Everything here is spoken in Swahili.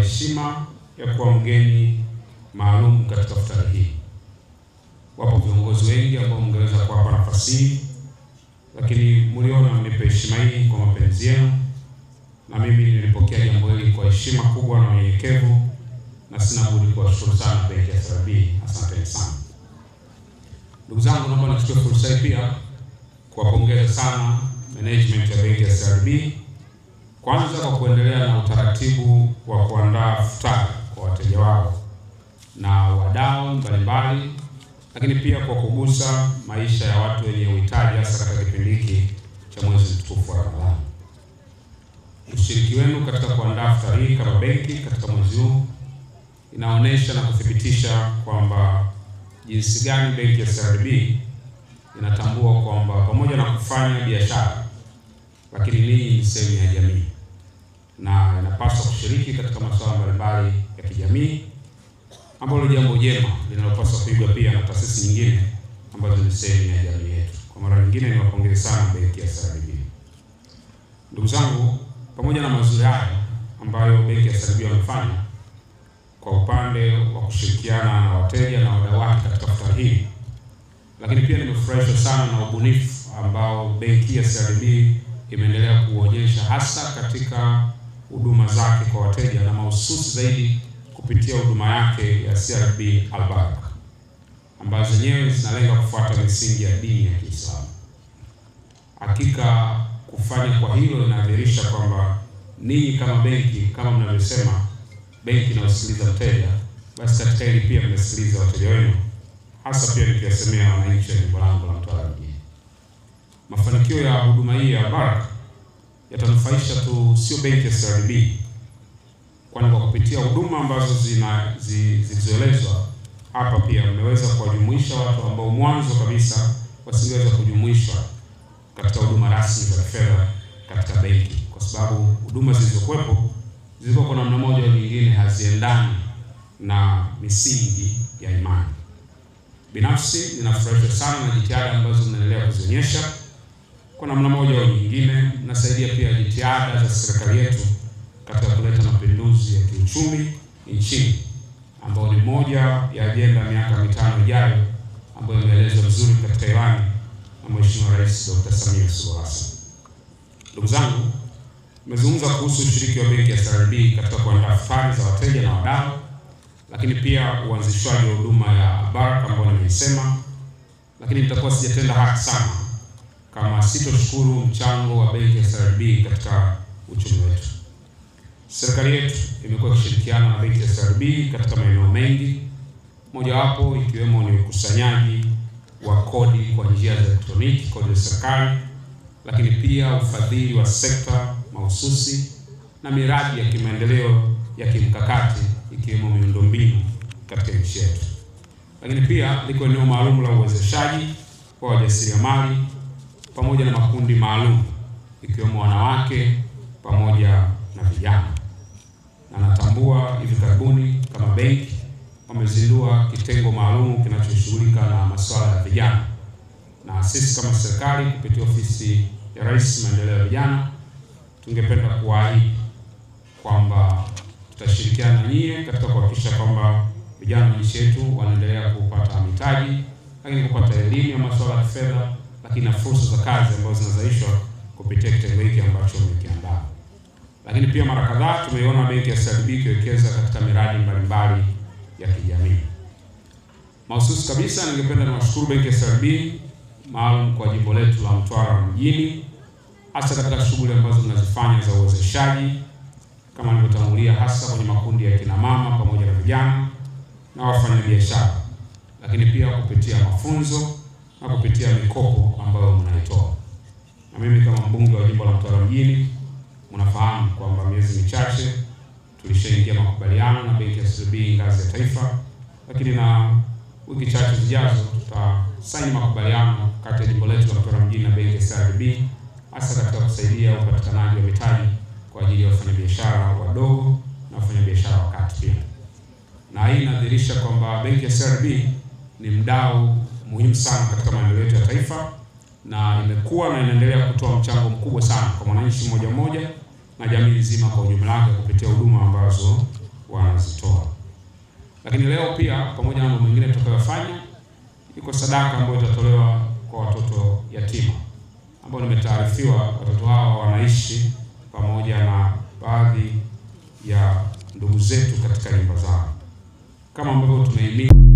heshima ya kuwa mgeni maalum katika futari hii. Wapo viongozi wengi ambao mngeweza kuwapa nafasi hii, lakini mliona mnipe heshima hii kwa mapenzi yenu, na mimi nilipokea jambo hili kwa heshima kubwa na unyenyekevu, na sina budi kuwashukuru sana benki ya CRDB. Asanteni sana. Ndugu zangu, naomba nichukue fursa hii pia kuwapongeza sana management ya benki ya CRDB, kwanza kwa kuendelea na utaratibu wa kuandaa futari kwa wateja wao na wadau mbalimbali, lakini pia kwa kugusa maisha ya watu wenye uhitaji, hasa katika kipindi hiki cha mwezi mtukufu wa Ramadhani. Ushiriki wenu katika kuandaa futari hii kama benki katika mwezi huu inaonyesha na kuthibitisha kwamba jinsi gani benki ya CRDB inatambua kwamba pamoja na kufanya biashara, lakini ninyi ni sehemu ya jamii na inapaswa kushiriki katika masuala mbalimbali ya kijamii, ambalo jambo jema linalopaswa kuigwa pia na taasisi nyingine ambazo ni sehemu ya jamii yetu. Kwa mara nyingine niwapongeze sana benki ya CRDB. Ndugu zangu, pamoja na mazuri haya ambayo benki ya CRDB wamefanya kwa upande wa kushirikiana na wateja na wadau wake katika futari hii, lakini pia nimefurahishwa sana na ubunifu ambao benki ya CRDB imeendelea kuonyesha, hasa katika huduma zake kwa wateja na mahususi zaidi kupitia huduma yake ya CRDB Albaraka, ambazo zenyewe zinalenga kufuata misingi ya dini ya Kiislamu. Hakika kufanya kwa hilo inadhihirisha kwamba ninyi kama benki, kama mnavyosema benki inayosikiliza mteja, basi katika hili pia mnasikiliza wateja wenu, hasa pia nikiwasemea wananchi wa jimbo langu la Mtwara mjini. Mafanikio ya huduma hii ya Albaraka yatanufaisha tu sio benki ya CRDB, kwani kwa kupitia huduma ambazo zilizoelezwa hapa pia mmeweza kuwajumuisha watu ambao mwanzo kabisa wasingeweza kujumuishwa katika huduma rasmi za kifedha katika benki, kwa sababu huduma zilizokuwepo zilikuwa kwa namna moja au nyingine haziendani na misingi ya imani. Binafsi ninafurahishwa sana na jitihada ambazo mnaendelea kuzionyesha. Kwa namna moja au nyingine mnasaidia pia jitihada za serikali yetu katika kuleta mapinduzi ya kiuchumi nchini, ambayo ni moja ya ajenda miaka 5 ijayo ambayo imeelezwa vizuri katika ilani na Mheshimiwa Rais Dr. Samia Suluhu Hassan. Ndugu zangu, nimezungumza kuhusu ushiriki wa benki ya CRDB katika kuandaa futari za wateja na wadau, lakini pia uanzishwaji wa huduma ya Albaraka ambayo nimeisema, lakini nitakuwa sijatenda haki sana kama sitoshukuru mchango wa benki ya CRDB katika uchumi wetu. Serikali yetu imekuwa ikishirikiana na benki ya CRDB katika maeneo mengi, mojawapo ikiwemo ni ukusanyaji wa kodi kwa njia za elektroniki, kodi za serikali, lakini pia ufadhili wa sekta mahususi na miradi ya kimaendeleo ya kimkakati ikiwemo miundombinu katika nchi yetu. Lakini pia liko eneo maalum la uwezeshaji kwa wajasiriamali pamoja na makundi maalum ikiwemo wanawake pamoja na vijana. Na natambua hivi karibuni kama benki wamezindua kitengo maalum kinachoshughulika na masuala ya vijana, na sisi kama serikali kupitia ofisi ya Rais maendeleo ya vijana tungependa kuahidi kwamba tutashirikiana na nyie katika kuhakikisha kwamba vijana wa nchi yetu wanaendelea kupata mitaji, lakini kupata elimu ya masuala ya fedha, lakini na fursa za kazi ambazo zinazalishwa kupitia kitengo hiki ambacho mmekiandaa. Lakini pia mara kadhaa tumeiona benki ya CRDB ikiwekeza katika miradi mbalimbali ya kijamii. Mahususi kabisa ningependa niwashukuru benki ya CRDB maalum kwa jimbo letu la Mtwara mjini, hasa katika shughuli ambazo tunazifanya za uwezeshaji kama nilivyotangulia, hasa kwenye makundi ya kina mama pamoja na vijana na wafanyabiashara, lakini pia kupitia mafunzo na kupitia mikopo ambayo mnaitoa. Na mimi kama mbunge wa jimbo la Mtwara mjini, mnafahamu kwamba miezi michache tulishaingia makubaliano na benki ya CRDB ngazi ya taifa, lakini na wiki chache zijazo tutasaini makubaliano kati ya jimbo letu la Mtwara mjini na benki ya CRDB, hasa katika kusaidia upatikanaji wa mitaji kwa ajili ya wafanyabiashara wadogo na wafanyabiashara wa kati pia. Na hii inadhihirisha kwamba benki ya CRDB ni mdau muhimu sana katika maendeleo yetu ya taifa, na imekuwa na inaendelea kutoa mchango mkubwa sana kwa mwananchi mmoja mmoja na jamii nzima kwa ujumla wake kupitia huduma ambazo Lakini leo pia pamoja na mambo mengine tutakayofanya, iko sadaka ambayo itatolewa kwa watoto yatima ambao nimetaarifiwa watoto hao wanaishi pamoja na baadhi ya ndugu zetu katika nyumba zao, kama ambavyo tumehimiza